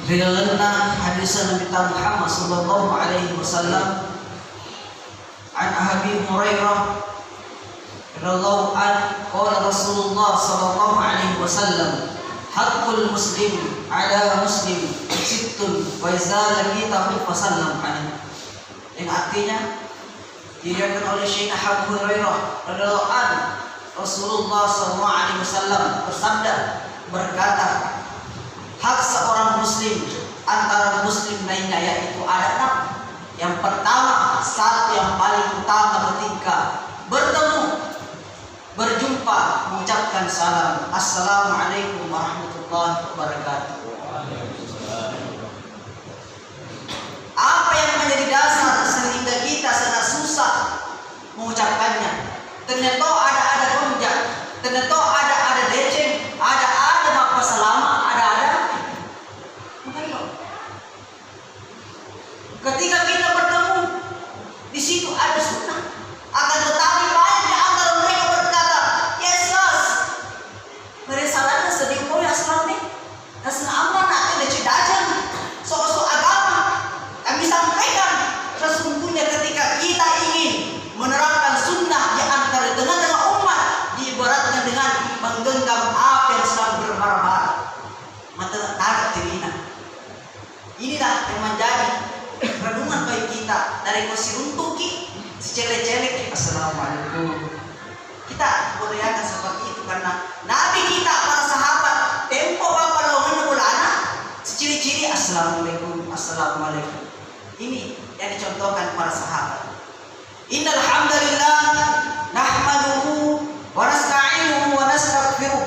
Riwayatna hadis Nabi Muhammad sallallahu alaihi wasallam an Abi Hurairah radhiyallahu anhu qala Rasulullah sallallahu alaihi wasallam haqqul muslim ala muslim sittun wa idza laqitahu fasallam alaihi. Yang artinya diriwayatkan oleh Syekh Abu Hurairah radhiyallahu anhu, Rasulullah sallallahu alaihi wasallam bersabda, berkata, hak seorang muslim antara muslim lainnya yaitu ada 6. Yang pertama, satu yang paling utama ketika bertemu, berjumpa, mengucapkan salam, assalamualaikum warahmatullahi wabarakatuh. Apa yang menjadi dasar sehingga kita sangat susah mengucapkannya? Ternyata ada konjak, ternyata ada deceng, ada apa selama, ada. Ketika kita bertemu, di situ ada sunnah. Akan tetapi banyak di antara mereka berkata, Yesus, meresalahnya sedih kau yang selamat, kasih amanah, ada cedajan, soal agama. Kami sampaikan, sesungguhnya ketika kita ingin menerapkan sunnah di antara tengah-tengah umat, diibaratkan dengan menggenggam api yang sedang berbara-bara. Mata tarik tirina. Inilah yang menjadi renungan bagi kita dari kursi runtuki, secelek-celek, assalamualaikum. Kita beriakan seperti itu karena Nabi kita, para sahabat, tempo bapak lawan bulana, seciri-ciri assalamualaikum, assalamualaikum. Ini yang dicontohkan para sahabat. Innal hamdalillah nahmaduhu wa nasta'inuhu wa nastaghfiruh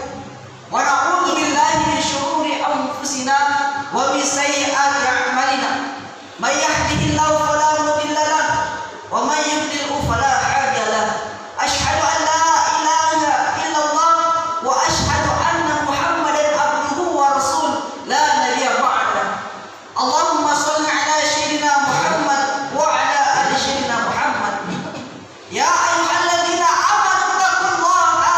wa na'udzu billahi min syururi anfusina wa min sayyiati a'malina. May yahdihillahu fala mudilla lahu wa may yudlilhu fala hadiya lahu. Asyhadu an la ilaha illallah wa asyhadu anna Muhammadan abduhu wa rasul la nabiyya ba'dahu. Allahumma shalli ala sayyidina Muhammad wa ala ali sayyidina Muhammad. Ya ayyuhalladzina amanu taqullaha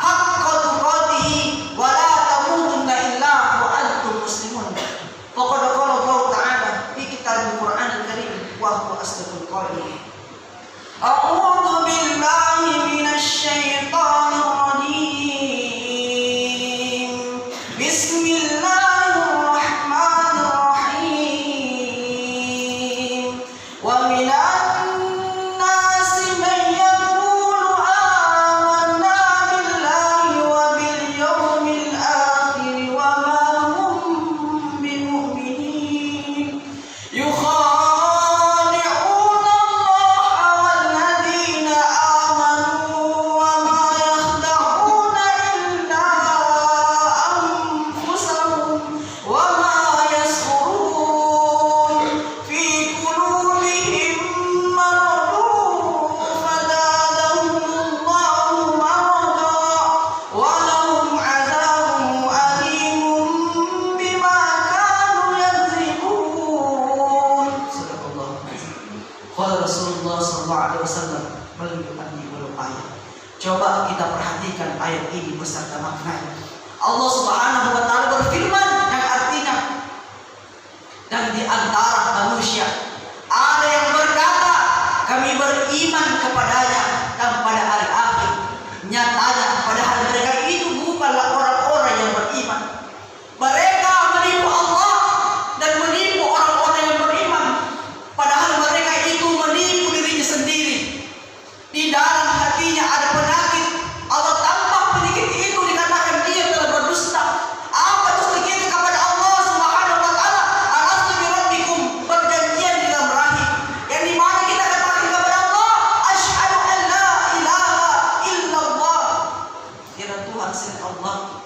haqqa tuqatih wa la tamutunna illa wa antum muslimun. Faqad qala Allah ta'ala fi kitabul Qur'anil Karim wa huwa asdaqul qailin. A'udzu billahi minasy syaithanir rajim. Bismillahirrahmanirrahim. Wa minan nasi man yaqulu amanna billahi wa bil yawmil akhir wa ma hum bimu'minin. Yukhadi'una Allah wal ladina amanu wa ma yakhda'una illa anfusahum wa ma yash'urun. Fi qulubihim maradun fazadahum Allahu maradan wa lahum 'adzabun alimun bima kanu yakzibun. Sadaqallahu azim. Qala Rasulullah sallallahu alaihi wasallam melalui walau ayat. Coba kita perhatikan ayat ini beserta maknanya. Allah Subhanahu wa taala berfirman yang artinya, dan di antara manusia ada yang berkata kami beriman kepadanya dan pada hari akhir. Nyatanya padahal mereka itu bukanlah orang-orang yang beriman. Mereka menipu Allah dan menipu orang-orang yang beriman. Padahal mereka itu menipu dirinya sendiri. Di dalam hatinya ada penyakit. Allah tampak penyakit itu dikarenakan dia telah berdusta. Apa dusta kita kepada Allah Subhanahu wa taala? Alastu bi rabbikum, perjanjian di dalam rahim. Yang di mana kita katakan kepada Allah, asyhadu an la ilaha illallah. Tiada Tuhan selain Allah.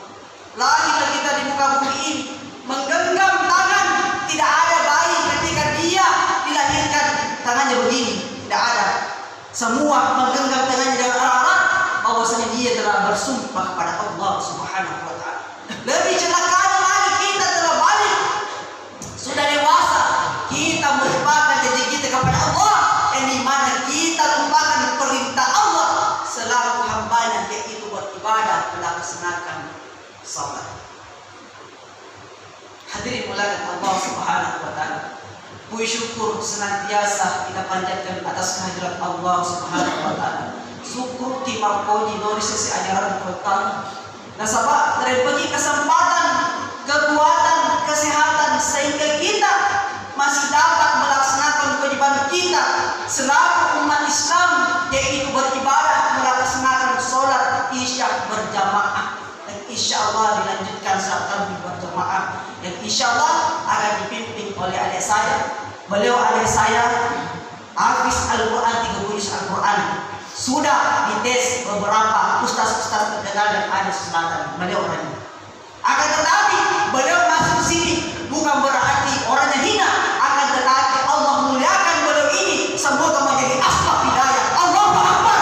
Lahirlah kita di muka bumi ini menggenggam tangan. Tidak ada bayi ketika dia dilahirkan tangannya begini, tidak ada. Semua menggenggam tangannya dengan erat bahwasanya dia telah bersumpah kepada Allah Subhanahu wa taala. Lebih celaka lagi kita telah balik, sudah dewasa, kita melupakan janji kita kepada Allah, yang di mana kita lupakan perintah Allah selaku hambanya, yaitu beribadah melaksanakan salat. Hadirin mulakan Allah Subhanahu wa taala. Puji syukur senantiasa kita panjatkan atas kehadirat Allah Subhanahu wa taala. Syukur timar puji dari sisi ajaran Al-Qur'an. Nasabah dari bagi kesempatan, kekuatan, kesehatan sehingga kita masih dapat melaksanakan kewajiban kita selaku umat Islam, yaitu beribadah, melaksanakan sholat isya berjamaah, dan insya Allah dilanjutkan saat tarawih berjamaah, dan insya Allah akan dipimpin oleh adik saya. Beliau adik saya hafiz Al-Quran, 30 juz Al-Quran, sudah dites beberapa ustaz-ustaz terkenal dan ada selatan. Beliau orangnya. Akan tetapi beliau masuk sini bukan berarti orangnya hina, akan tetapi Allah muliakan beliau ini semoga menjadi asbab hidayah. Allahu Akbar.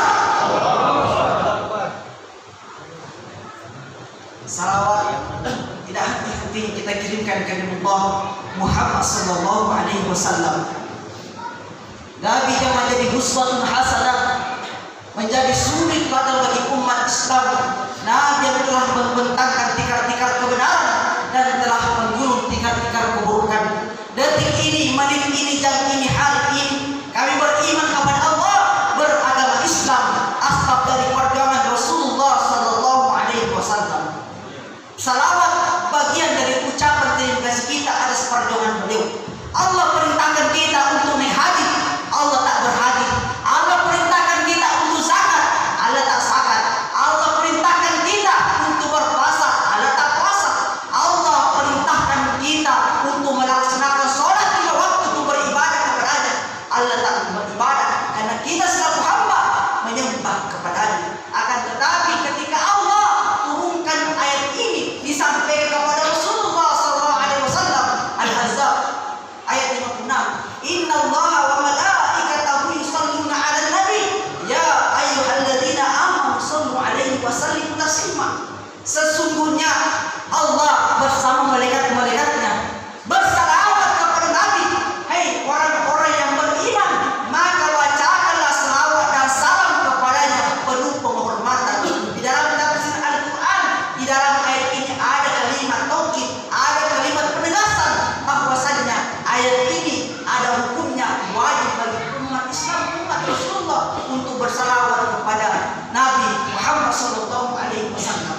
Salawat tidak henti-henti kita kirimkan ke Allah Muhammad sallallahu alaihi wasallam. Nabi yang menjadi uswatun hasanah, menjadi suri teladan bagi umat Islam. Nabi yang telah membentangkan tikar-tikar kebenaran dan telah menggulung tikar-tikar keburukan. Detik ini, menit ini, jam ini, hari ini kami beriman kepada Allah, beragama Islam, asbab dari perjuangan Rasulullah sallallahu alaihi wasallam. Salawat bagian dari ucapan terima kasih kita atas perjuangan beliau. Allah perintahkan kita untuk naik haji, Allah tak berhaji. Allah perintahkan kita untuk zakat, Allah tak zakat. Allah perintahkan kita untuk berpuasa, Allah tak puasa. Allah perintahkan kita untuk melaksanakan sholat 5 waktu, untuk beribadah kepadanya, Allah tak beribadah karena kita selaku hamba menyembah kepadanya. Akan tetapi ketika Allah turunkan ayat ini disampaikan kepada Rasulullah SAW, Al-Ahzab ayat 56, Inna Allah wa malaikatahu yusalluna 'alan nabi ya ayyuhalladzina amanu sallu 'alaihi wa sallimu taslima. Sesungguhnya Allah bersama malaikat-malaikatnya bersalawat kepada Nabi. Hai orang-orang yang beriman, maka bacakanlah salawat dan salam kepadanya penuh penghormatan. Di dalam tafsir Al-Quran, di dalam ayat ini ada kalimat taukid, ada kalimat penegasan bahwasanya ayat ini ada hukumnya wajib bagi umat Islam, umat Rasulullah untuk bersalawat kepada Nabi Muhammad sallallahu alaihi wasallam.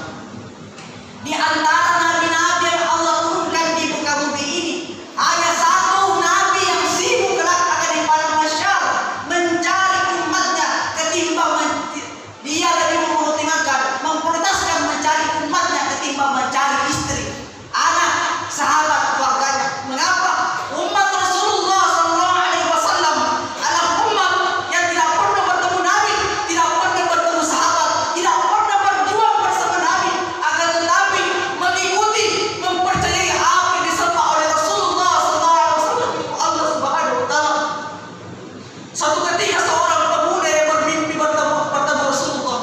Di antara nabi-nabi yang Allah turunkan di muka bumi ini, hanya satu nabi yang sibuk kelak akan di padang mahsyar mencari umatnya, ketimbang dia lebih mengutamakan, memprioritaskan mencari umatnya ketimbang mencari istri, anak, sahabat, keluarganya. Mengapa? Umat Rasulullah sallallahu alaihi wasallam adalah umat yang tidak pernah bertemu Nabi, tidak pernah bertemu sahabat, tidak pernah berjuang bersama Nabi, akan tetapi mengikuti, mempercayai apa yang disampaikan oleh Rasulullah sallallahu alaihi wasallam. Allah Subhanahu wa taala. Suatu ketika seorang pemuda yang bermimpi bertemu Rasulullah.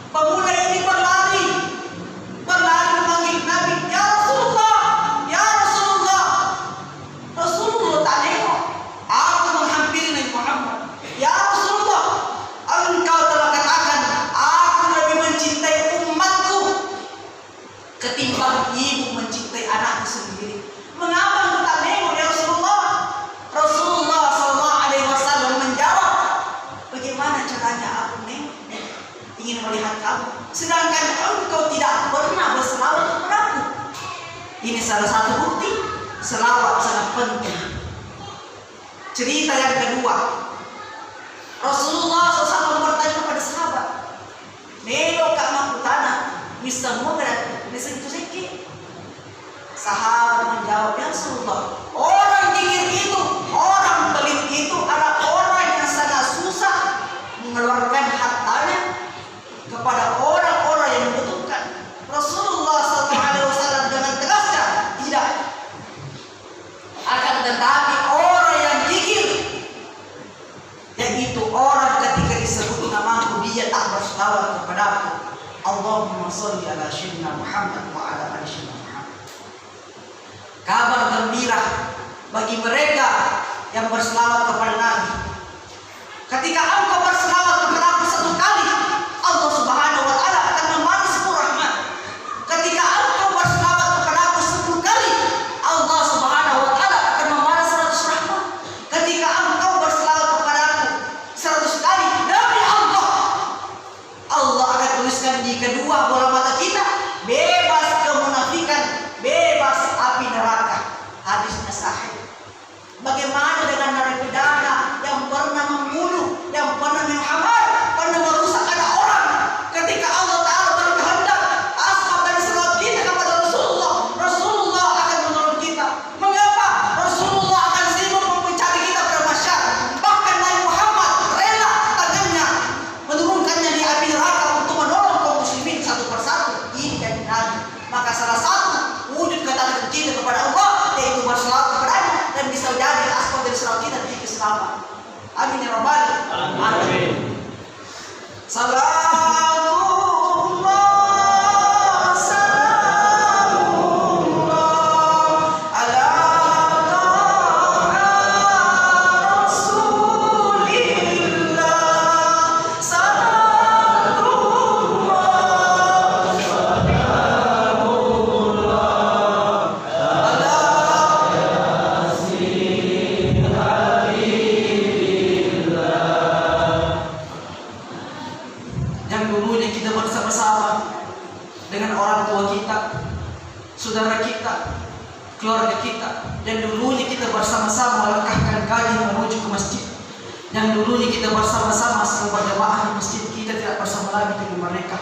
Pemuda ini berlari memanggil Nabi, ya Rasulullah, ya Rasulullah. Rasulullah tak nengok. Aku menghampiri Nabi Muhammad. Ya Rasulullah, engkau telah katakan aku lebih mencintai umatku ketimbang ibu mencintai anakku sendiri. Mengapa engkau tak nengok ya Rasulullah? Rasulullah sallallahu alaihi wasallam menjawab, bagaimana caranya aku nengok, ingin melihat kamu, sedangkan engkau tidak pernah berselawat kepadaku. Ini salah satu bukti selawat sangat penting. Cerita yang kedua, Rasulullah SAW bertanya kepada sahabat, "Melo kak makutana, bisa mudah bisa itu sedikit." Sahabat menjawab, "Ya Rasulullah, orang gigir itu, orang pelit itu adalah orang yang sangat susah mengeluarkan hartanya kepada orang-orang yang membutuhkan." Rasulullah SAW dengan tegasnya, tidak. Akan tetapi orang yang gigir, yaitu orang ketika disebut namaku dia tak berselawat kepadaku. Allahumma sholli ala sayyidina Muhammad wa ala ali sayyidina Muhammad. Kabar gembira bagi mereka yang berselawat kepada Nabi. Ketika engkau berselawat kepada aku 1 kali, Allah Subhanahu wa taala akan membalas 10 rahmat. Ketika engkau berselawat kepada aku 10 kali, Allah Islam kita di keislaman. Amin ya rabbal alamin. Salatullah salamullah ala Rasulillah. Salatullah salamullah ala yang dulunya kita bersama-sama dengan orang tua kita, saudara kita, keluarga kita, yang dulunya kita bersama-sama melangkahkan kaki menuju ke masjid, yang dulunya kita bersama-sama sering berjamaah di masjid, kita tidak bersama lagi dengan mereka.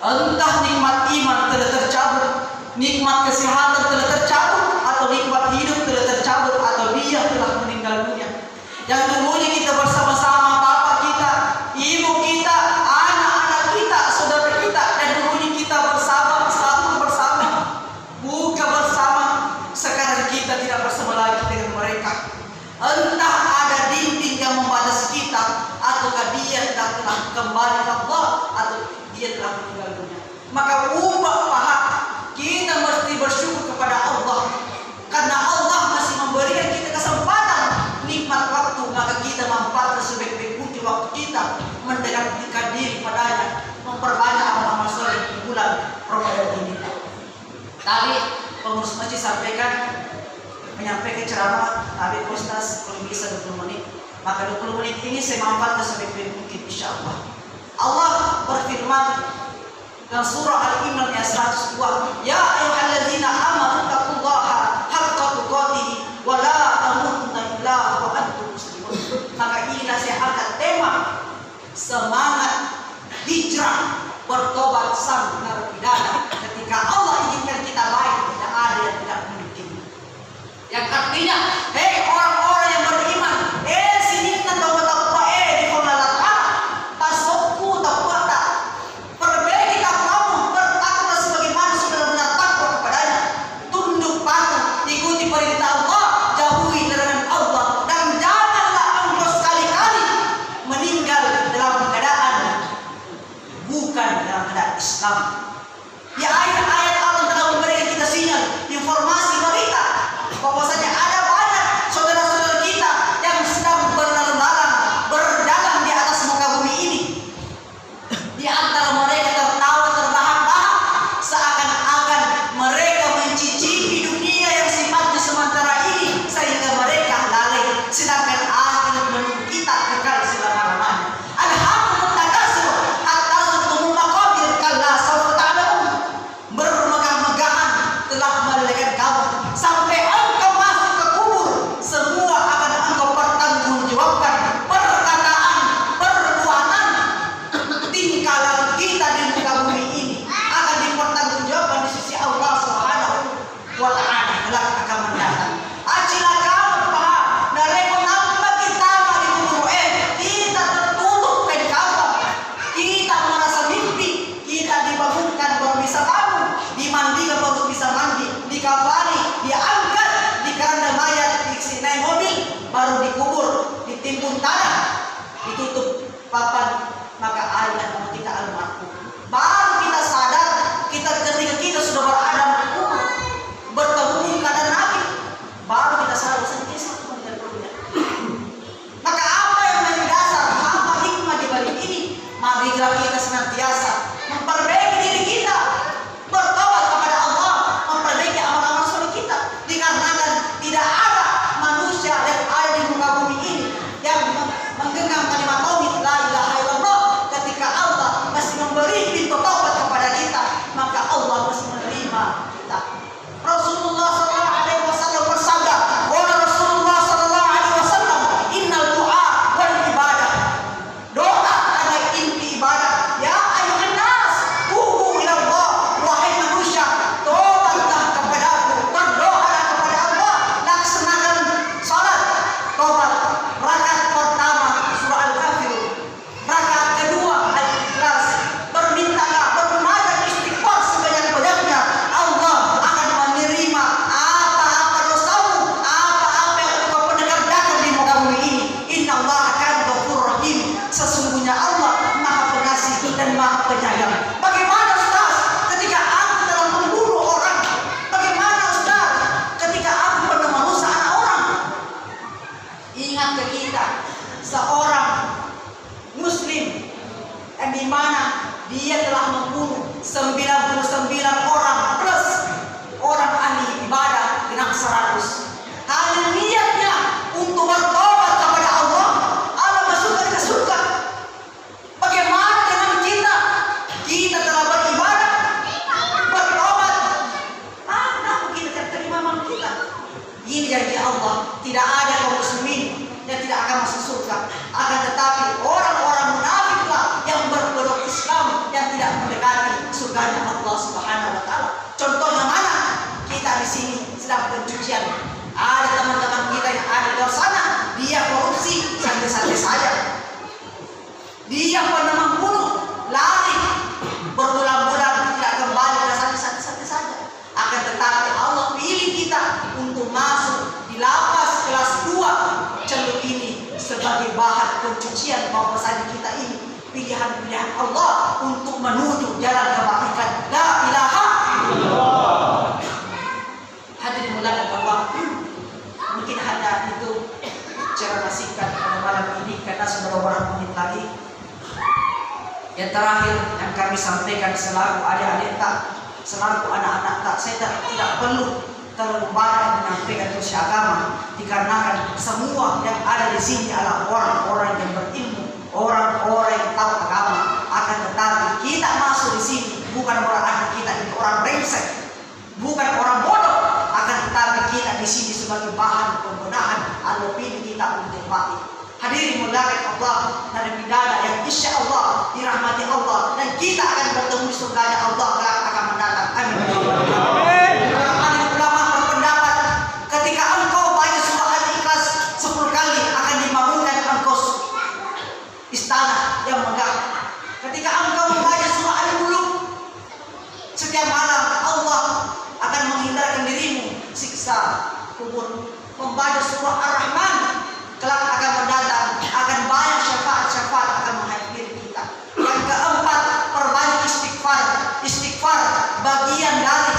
Entah nikmat iman telah tercabut, nikmat kesehatan telah tercabut, atau nikmat hidup telah tercabut, atau dia telah meninggal dunia. Yang dulunya kita bersama-sama, bapak kita, ibu kita, anak-anak kita, saudara kita, dan dulunya kita bersama, selalu bersama, buka bersama. Sekarang kita tidak bersama lagi dengan mereka. Entah ada dinding yang membatasi kita, ataukah dia telah kembali ke Allah, atau dia telah meninggal dunia. Maka ubah paham, kita mesti bersyukur kepada Allah, karena Allah masih memberikan kita kesempatan nikmat waktu, maka kita manfaatkan sebaik-baik mungkin waktu kita mendekatkan diri padanya, memperbanyak amal-amal soleh di bulan Ramadan ini. Tadi pengurus masjid menyampaikan ceramah, tapi Ustaz kalau bisa 20 menit, maka 20 menit ini saya manfaatkan sebaik-baik mungkin, insya Allah. Allah berfirman dalam surah Al-Imran ayat 102, ya ayyuhalladzina amanu taqullaha haqqa tuqatih wa la tamutunna illa wa antum muslimun. Maka inilah saya angkat tema semangat hijrah bertobat sang narapidana. Ketika Allah inginkan kita baik, tidak ada yang tidak mungkin. Yang artinya, hei orang-orang yang beriman, sini kita tahu apa di Allah Taala, pasokku tahu tak, perbaiki kamu bertakwa sebagaimana sudah benar takwa kepadanya, tunduk patuh, ikuti perintah Allah, jauhi larangan Allah, dan janganlah engkau sekali-kali meninggal dalam keadaan bukan dalam keadaan Islam. Di ayat-ayat Allah telah memberikan kita sinyal, informasi, berita bahwasanya ada banyak saudara-saudara kita yang sedang berlalu-lalang berjalan di atas muka bumi ini. Di antara mereka tertawa terbahak-bahak seakan-akan mereka mencicipi dunia yang sifatnya sementara ini sehingga mereka lalai, sedangkan akhirat menunggu kita kekal selama-lamanya. Alhamdulillah takasur hatta zurtumul maqabir kalla sawfa ta'lamun. Bermegah-megahan telah melelehkan kamu sampai engkau masuk ke kubur, semua akan engkau pertanggungjawabkan. Perkataan, perbuatan, tingkah laku kita di muka bumi ini akan dipertanggungjawabkan di sisi Allah Subhanahu wa Ta'ala kelak akan mendatang. Acilah kamu paham, dari menambah kita di kubur kita tertutup kain kafan, kita merasa mimpi, kita dibangunkan baru bisa bangun, dimandikan baru bisa mandi, dikafani, diangkat di keranda mayat, naik mobil, baru dikubur, ditimbun tanah, ditutup papan, maka ayat nama kita almarhum. Baru kita sadar, kita ketika kita sudah berada di kubur, bertemu keadaan 99 orang plus orang ahli ibadah genap 100. Hanya niatnya untuk bertobat kepada Allah, Allah masukkan ke surga. Bagaimana dengan kita? Kita telah beribadah, bertobat, kenapa kita tidak terima amal kita? Ini janji Allah, tidak ada kaum muslimin yang tidak akan masuk surga. Akan tetapi orang-orang munafiklah yang berkedok Islam yang tidak mendekati surganya Allah Subhanahu wa taala. Contohnya mana? Kita di sini sedang pencucian. Ada teman-teman kita yang ada di luar sana, dia korupsi santai-santai saja. Dia pernah membunuh, lari berbulan-bulan tidak kembali ke santai-santai saja. Akan tetapi Allah pilih kita untuk masuk di lapas kelas 2 Celup ini sebagai bahan pencucian bahwasanya kita ini pilihan-pilihan Allah untuk menuju jalan kebaikan. La ilaha illallah. Hadirin muliakan Allah, mungkin hanya itu cara singkat pada malam ini karena sudah beberapa menit lagi. Yang terakhir yang kami sampaikan selaku adik-adik tak, selaku anak-anak tak, saya tidak perlu terlalu banyak menyampaikan terus agama, dikarenakan semua yang ada di sini adalah orang-orang yang berilmu, orang-orang yang tahu agama. Akan tetapi kita masuk di sini bukan berarti kita ini orang brengsek, bukan orang bodoh. Akan tetapi kita di sini sebagai bahan pembenahan Allah pilih kita untuk mati. Hadirin muliakan Allah dan bidana yang insya Allah dirahmati Allah dan kita akan bertemu di surganya Allah kelak akan mendatang. Amin. Amin. Ulama berpendapat ketika engkau baca surah Al-Ikhlas 10 kali akan dibangunkan engkau istana yang megah. Ketika engkau membaca surah Al-Muluk setiap malam Allah akan menghindarkan dirimu siksa kubur. Membaca surah Ar-Rahman kelak akan mendatang, akan banyak syafaat-syafaat akan menghampiri kita. Yang keempat, perbanyak istighfar. Istighfar bagian dari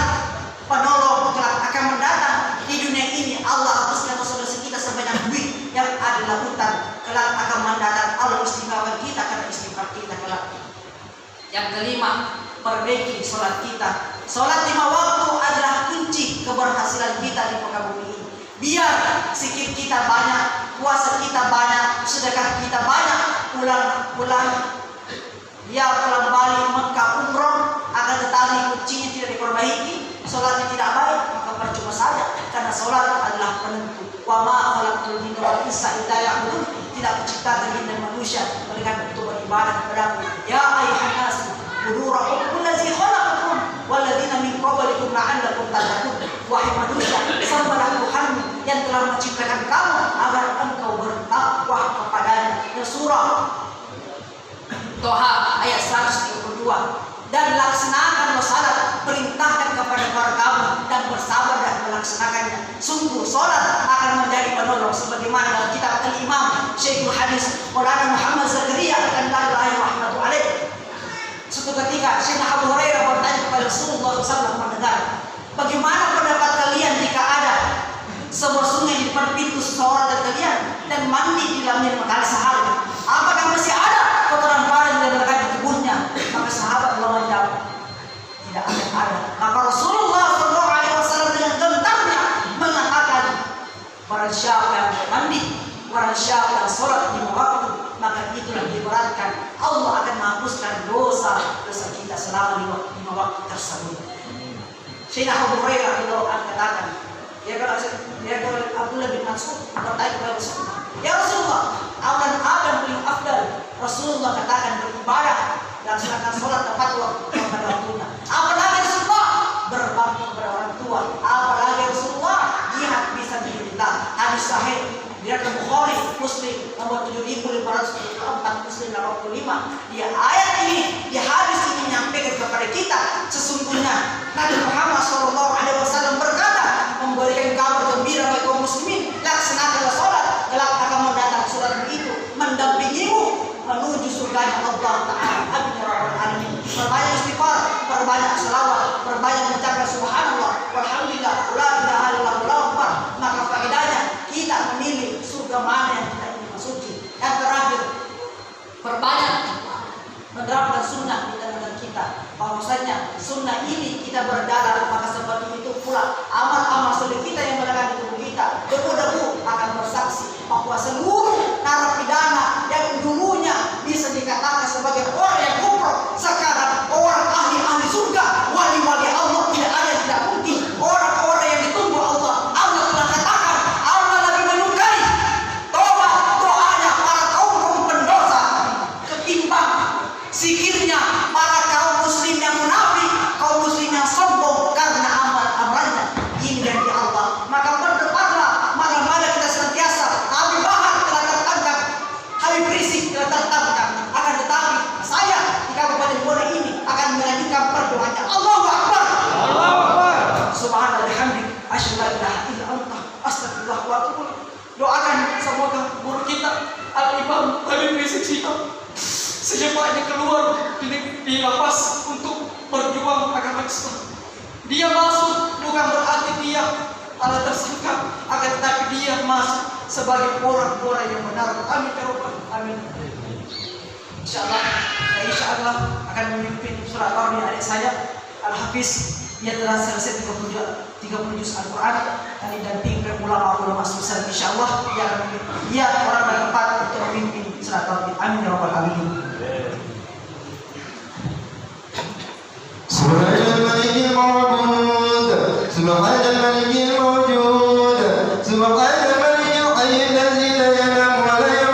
penolong kelak akan mendatang. Di dunia ini Allah hapuskan dosa-dosa kita sebanyak duit yang ada di lautan. Kelak akan mendatang Allah istighfar kita karena istighfar kita kelak. Yang kelima, perbaiki sholat kita. Sholat 5 waktu adalah kunci keberhasilan kita di muka bumi ini. Biar zikir kita banyak, puasa kita banyak, sedekah kita banyak, pulang dia pulang balik Mekah umroh, akan tetapi kuncinya tidak diperbaiki, sholatnya tidak baik, maka percuma saja. Karena sholat adalah penentu. Wa ma khalaqtul jinna wal insa illa liya'budun. Tidak menciptakan jin dan manusia melainkan untuk beribadah kepadaku. Ya ayyuhan nas, ubudu rabbakum allazi khalaqakum walladzina min qablikum la'allakum tattaqun. Wahai manusia, sembahlah Tuhanmu yang telah menciptakan kamu agar engkau bertakwa kepadanya. Surah Toha ayat 132. Dan laksanakanlah salat, perintahkan kepada para kamu dan bersabar dan melaksanakannya. Sungguh salat akan menjadi penolong sebagaimana dalam kitab Al-Imam Syekhul Hadis Maulana Muhammad Zakaria radhiyallahu rahmatu alaih. Suatu ketika Syekh Abu Hurairah bertanya kepada Rasulullah SAW mendengar, bagaimana pendapat kalian jika ada sebuah sungai di depan pintu seseorang dari kalian dan mandi di dalamnya 5 kali sehari? Apakah masih ada kotoran badan yang melekat di tubuhnya? Maka sahabat menjawab, tidak akan ada. Maka Rasulullah SAW dengan gentarnya mengatakan, barang siapa yang mandi, barang siapa yang sholat 5 waktu, maka itulah diberatkan. Allah akan menghapuskan dosa-dosa kita selama 5 waktu tersebut. Sayyidina Abu Hurairah radhiyallahu anhu katakan, dia kalau Abdullah bin Mas'ud bertanya kepada Rasulullah, ya Rasulullah, amalan apa yang paling afdal? Rasulullah katakan beribadah, laksanakan sholat tepat waktu pada waktunya. Apalagi Rasulullah berbakti kepada orang tua. Apalagi Rasulullah jihad bisa diberita. Hadis sahih diriwayatkan Bukhari, Muslim nomor 7544, Muslim 85. Di ayat ini, di hadis ini menyampaikan kepada kita sesungguhnya Nabi Muhammad SAW berkata, memberikan kabar gembira bagi kaum muslimin, laksanakanlah sholat, kelak akan mendatang sholat itu mendampingimu menuju surganya Allah Ta'ala. Amin ya rabbal alamin. Perbanyak istighfar, perbanyak selawat, perbanyak mengucapkan subhanallah walhamdulillah la ilaha illallah wallahu akbar. Maka faedahnya kita memilih surga mana yang kita ingin masuki. Yang terakhir, perbanyak menerapkan sunnah di Imam Habib Rizik Syihab secepatnya keluar di lapas untuk berjuang agama Islam. Dia masuk bukan berarti dia adalah tersangka, akan tetapi dia masuk sebagai orang-orang yang benar. Amin ya rabbal alamin. Insyaallah akan memimpin surat Tarbiyah adik saya Al-Hafiz. Dia telah selesai 30 juz Al-Quran dan didampingkan ulama-ulama sukses. Insyaallah dia orang yang tepat untuk memimpin surat Tarbiyah. Amin ya rabbal alamin.